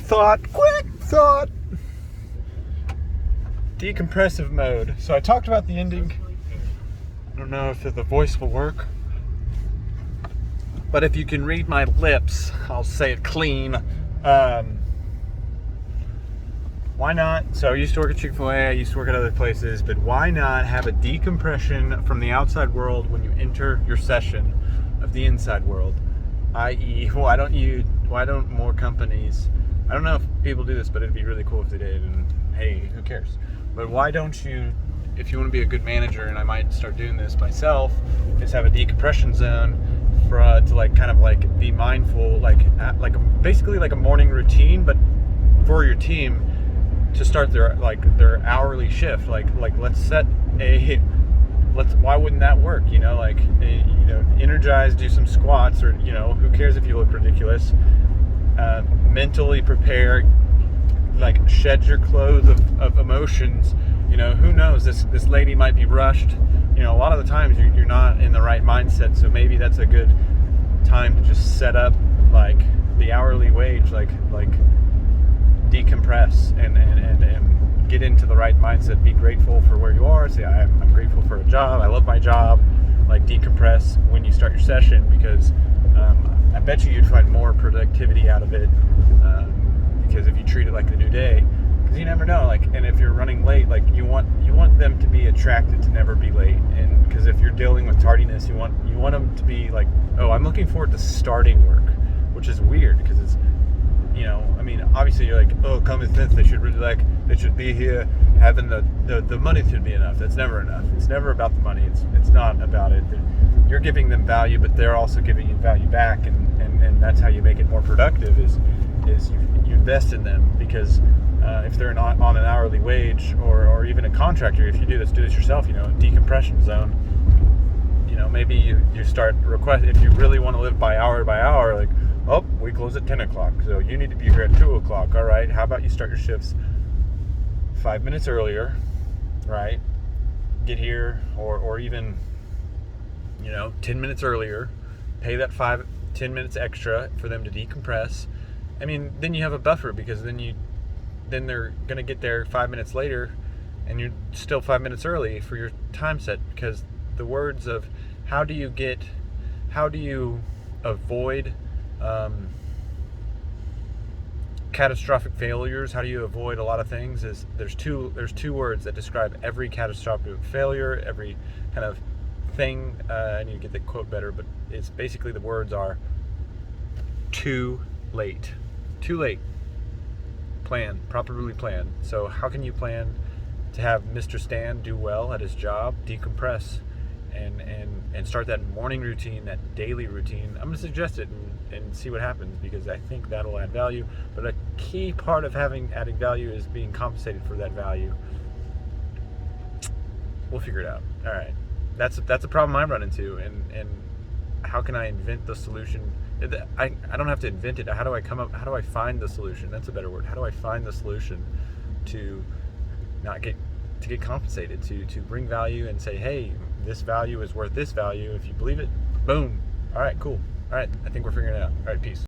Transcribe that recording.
quick thought. Decompressive mode. So I talked about the ending. I don't know if the voice will work, but if you can read my lips, I'll say it clean. Why not? So I used to work at Chick-fil-A, I used to work at other places, but why not have a decompression from the outside world when you enter your session of the inside world? I.e., why don't more companies, I don't know if people do this, but it'd be really cool if they did, and hey, who cares? But why don't you, if you want to be a good manager, and I might start doing this myself, is have a decompression zone to like kind of like be mindful, basically like a morning routine, but for your team to start their hourly shift. Like why wouldn't that work? Energize, do some squats, or who cares if you look ridiculous? Mentally prepare, like shed your clothes of emotions. Who knows? This lady might be rushed. A lot of the times you're not in the right mindset, so maybe that's a good time to just set up like the hourly wage, like decompress and get into the right mindset. Be grateful for where you are. Say I'm grateful for a job. I love my job. Like decompress when you start your session, because I bet you'd find more productivity out of it, because if you treat it like a new day. Because you never know, and if you're running late, you want them to be attracted to never be late, and because if you're dealing with tardiness, you want them to be like, oh, I'm looking forward to starting work, which is weird because it's, obviously you're like, oh, common sense, they should be here, having the money should be enough. That's never enough. It's never about the money. It's not about it. You're giving them value, but they're also giving you value back, and that's how you make it more productive. Is you invest in them, because if they're not on an hourly wage or even a contractor, if you do this yourself, decompression zone, maybe you start request, if you really want to live by hour, like, oh, we close at 10 o'clock, so you need to be here at 2 o'clock. All right, how about you start your shifts 5 minutes earlier, right? Get here, or even 10 minutes earlier, pay that 5-10 minutes extra for them to decompress. Then you have a buffer, because then they're going to get there 5 minutes later, and you're still 5 minutes early for your time set. Because the words of how do you avoid catastrophic failures, how do you avoid a lot of things, is there's two words that describe every catastrophic failure, every kind of thing. I need to get the quote better, but it's basically, the words are too late. Properly plan. So how can you plan to have Mr. Stan do well at his job, decompress, and start that morning routine, that daily routine? I'm going to suggest it and see what happens, because I think that'll add value. But a key part of adding value is being compensated for that value. We'll figure it out. All right. That's a problem I run into, and how can I invent the solution? I don't have to invent it. How do I find the solution? That's a better word. How do I find the solution to get compensated, to bring value and say, hey, this value is worth this value. If you believe it, boom. All right, cool. All right, I think we're figuring it out. All right, peace.